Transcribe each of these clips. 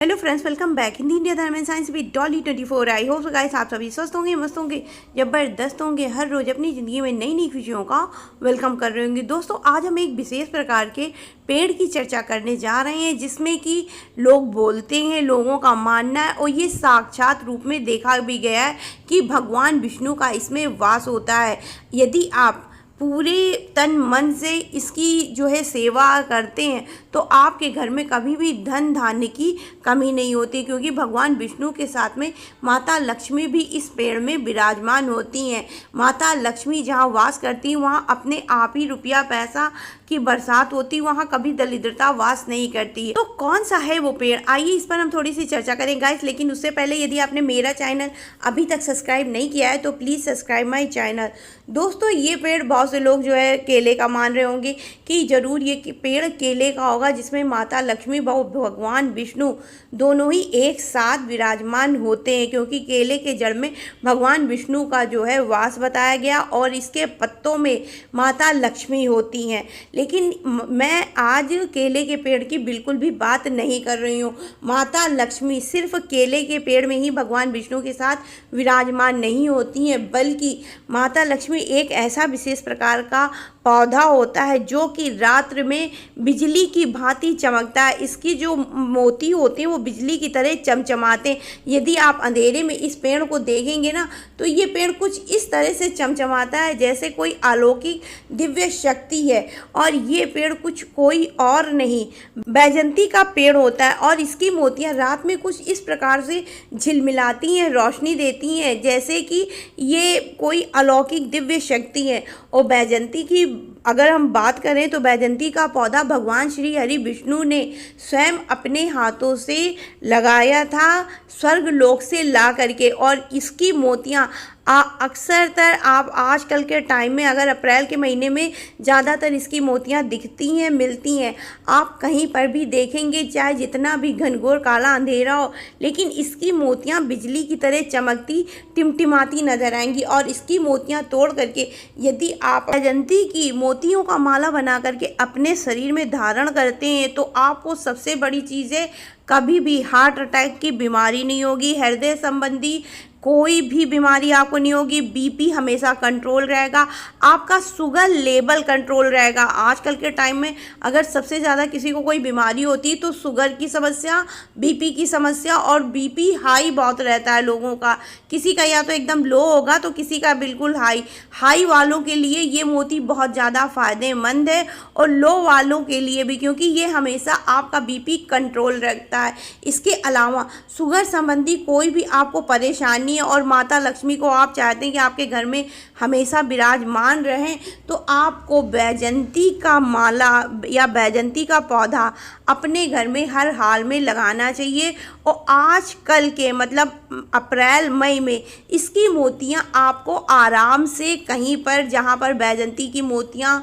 Hello friends, welcome back Hindi India धर्म and science with Dolly 24। I hope guys आप सभी स्वस्थ होंगे, मस्त होंगे, जबरदस्त होंगे, हर रोज अपनी ज़िंदगी में नई नई खुशियों का वेलकम कर रहे होंगे। दोस्तों, आज हम एक विशेष प्रकार के पेड़ की चर्चा करने जा रहे हैं जिसमें कि लोग बोलते हैं, लोगों का मानना है और ये साक्षात रूप में देखा भी गया है कि भगवान विष्णु का इसमें वास होता है। यदि आप पूरे तन मन से इसकी जो है सेवा करते हैं तो आपके घर में कभी भी धन धान्य की कमी नहीं होती, क्योंकि भगवान विष्णु के साथ में माता लक्ष्मी भी इस पेड़ में विराजमान होती हैं। माता लक्ष्मी जहाँ वास करती हैं वहाँ अपने आप ही रुपया पैसा की बरसात होती, वहाँ कभी दरिद्रता वास नहीं करती है। तो कौन सा है वो पेड़, आइए इस पर हम थोड़ी सी चर्चा करें गाइस। लेकिन उससे पहले यदि आपने मेरा चैनल अभी तक सब्सक्राइब नहीं किया है तो प्लीज़ सब्सक्राइब माई चैनल। दोस्तों, ये पेड़ बहुत से लोग जो है केले का मान रहे होंगे कि जरूर ये पेड़ केले का होगा, जिसमें माता लक्ष्मी व भगवान विष्णु दोनों ही एक साथ विराजमान होते हैं, क्योंकि केले के जड़ में भगवान विष्णु का जो है वास बताया गया और इसके पत्तों में माता लक्ष्मी होती हैं। लेकिन मैं आज केले के पेड़ की बिल्कुल भी बात नहीं कर रही हूँ। माता लक्ष्मी सिर्फ केले के पेड़ में ही भगवान विष्णु के साथ विराजमान नहीं होती हैं, बल्कि माता लक्ष्मी एक ऐसा विशेष प्रकार का पौधा होता है जो कि रात्र में बिजली की भांति चमकता है। इसकी जो मोती होते हैं वो बिजली की तरह चमचमाते हैं। यदि आप अंधेरे में इस पेड़ को देखेंगे ना तो ये पेड़ कुछ इस तरह से चमचमाता है जैसे कोई अलौकिक दिव्य शक्ति है। और ये पेड़ कुछ कोई और नहीं, बैजंती का पेड़ होता है और इसकी मोतियाँ रात में कुछ इस प्रकार से झिलमिलाती हैं, रोशनी देती हैं जैसे कि ये कोई अलौकिक दिव्य शक्ति है। और बैजंती की अगर हम बात करें तो बैजंती का पौधा भगवान श्री हरि विष्णु ने स्वयं अपने हाथों से लगाया था, स्वर्ग लोक से ला करके। और इसकी मोतियाँ अक्सरतर आप आजकल के टाइम में अगर अप्रैल के महीने में ज़्यादातर इसकी मोतियाँ दिखती हैं, मिलती हैं। आप कहीं पर भी देखेंगे, चाहे जितना भी घनघोर काला अंधेरा हो, लेकिन इसकी मोतियाँ बिजली की तरह चमकती टिमटिमाती नजर आएंगी। और इसकी मोतियाँ तोड़ करके यदि आप बैजंती की मोतियों का माला बना करके अपने शरीर में धारण करते हैं तो आपको सबसे बड़ी चीज़ है, कभी भी हार्ट अटैक की बीमारी नहीं होगी, हृदय संबंधी कोई भी बीमारी आपको नहीं होगी, बीपी हमेशा कंट्रोल रहेगा, आपका शुगर लेवल कंट्रोल रहेगा। आजकल के टाइम में अगर सबसे ज़्यादा किसी को कोई बीमारी होती है तो शुगर की समस्या, बीपी की समस्या, और बीपी हाई बहुत रहता है लोगों का। किसी का या तो एकदम लो होगा तो किसी का बिल्कुल हाई वालों के लिए ये मोती बहुत ज़्यादा फ़ायदेमंद है और लो वालों के लिए भी, क्योंकि ये हमेशा आपका बीपी कंट्रोल रखता है। इसके अलावा शुगर संबंधी कोई भी आपको परेशानी और माता लक्ष्मी को आप चाहते हैं कि आपके घर में हमेशा विराजमान रहें तो आपको बैजंती का माला या बैजंती का पौधा अपने घर में हर हाल में लगाना चाहिए। और आजकल के मतलब अप्रैल मई में इसकी मोतियां आपको आराम से कहीं पर जहां पर बैजंती की मोतियां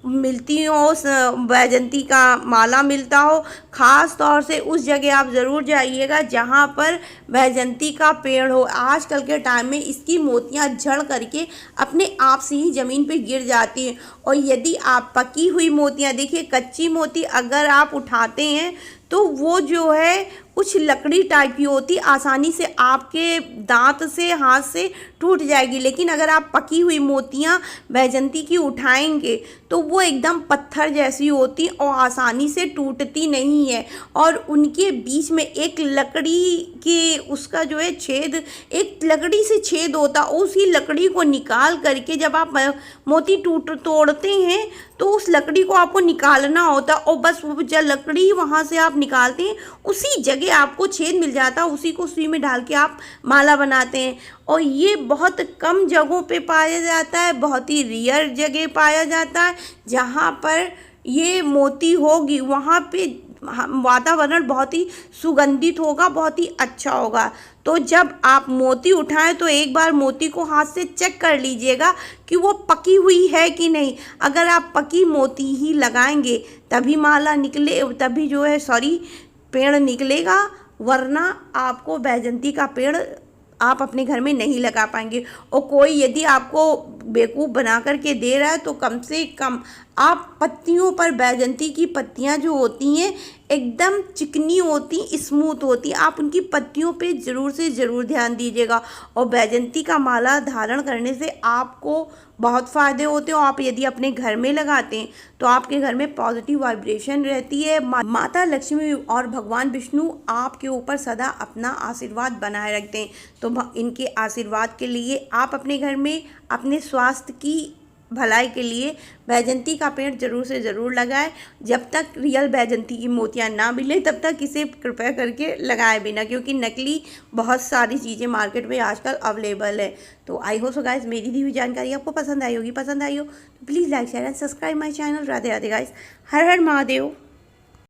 मिलती हो, बैजंती का माला मिलता हो, ख़ास तौर से उस जगह आप ज़रूर जाइएगा जहाँ पर बैजंती का पेड़ हो। आजकल के टाइम में इसकी मोतियाँ झड़ करके अपने आप से ही ज़मीन पे गिर जाती हैं। और यदि आप पकी हुई मोतियाँ, देखिए कच्ची मोती अगर आप उठाते हैं तो वो जो है कुछ लकड़ी टाइप की होती, आसानी से आपके दांत से हाथ से टूट जाएगी। लेकिन अगर आप पकी हुई मोतियां बैजंती की उठाएंगे तो वो एकदम पत्थर जैसी होती और आसानी से टूटती नहीं है। और उनके बीच में एक लकड़ी के उसका जो है छेद, एक लकड़ी से छेद होता, उसी लकड़ी को निकाल करके जब आप मोती तोड़ते हैं तो उस लकड़ी को आपको निकालना होता और बस वो जो लकड़ी वहाँ से आप निकालते हैं उसी जगह आपको छेद मिल जाता, उसी को सुई में डाल के आप माला बनाते हैं। और ये बहुत कम जगहों पे पाया जाता है, बहुत ही रेयर जगह पाया जाता है। जहाँ पर ये मोती होगी वहाँ पे वातावरण बहुत ही सुगंधित होगा, बहुत ही अच्छा होगा। तो जब आप मोती उठाएं तो एक बार मोती को हाथ से चेक कर लीजिएगा कि वो पकी हुई है कि नहीं। अगर आप पकी मोती ही लगाएंगे तभी माला निकले, तभी जो है पेड़ निकलेगा, वरना आपको बैजंती का पेड़ आप अपने घर में नहीं लगा पाएंगे। और कोई यदि आपको बेवकूफ़ बना करके दे रहा है, तो कम से कम आप पत्तियों पर, बैजंती की पत्तियां जो होती हैं एकदम चिकनी होती, स्मूथ होती, आप उनकी पत्तियों पे ज़रूर से ज़रूर ध्यान दीजिएगा। और बैजंती का माला धारण करने से आपको बहुत फ़ायदे होते हैं। आप यदि अपने घर में लगाते हैं तो आपके घर में पॉजिटिव वाइब्रेशन रहती है। माता लक्ष्मी और भगवान विष्णु आपके ऊपर सदा अपना आशीर्वाद बनाए रखते हैं। तो इनके आशीर्वाद के लिए आप अपने घर में अपने स्वास्थ्य की भलाई के लिए बैजंती का पेड़ जरूर से ज़रूर लगाएं। जब तक रियल बैजंती की मोतियां ना मिले तब तक इसे कृपया करके लगाए बिना, क्योंकि नकली बहुत सारी चीज़ें मार्केट में आजकल अवेलेबल है। तो आई होप सो गाइस मेरी दी हुई जानकारी आपको पसंद आई होगी। पसंद आई हो तो please like share and subscribe my channel. Radhe Radhe guys, her her Mahadev.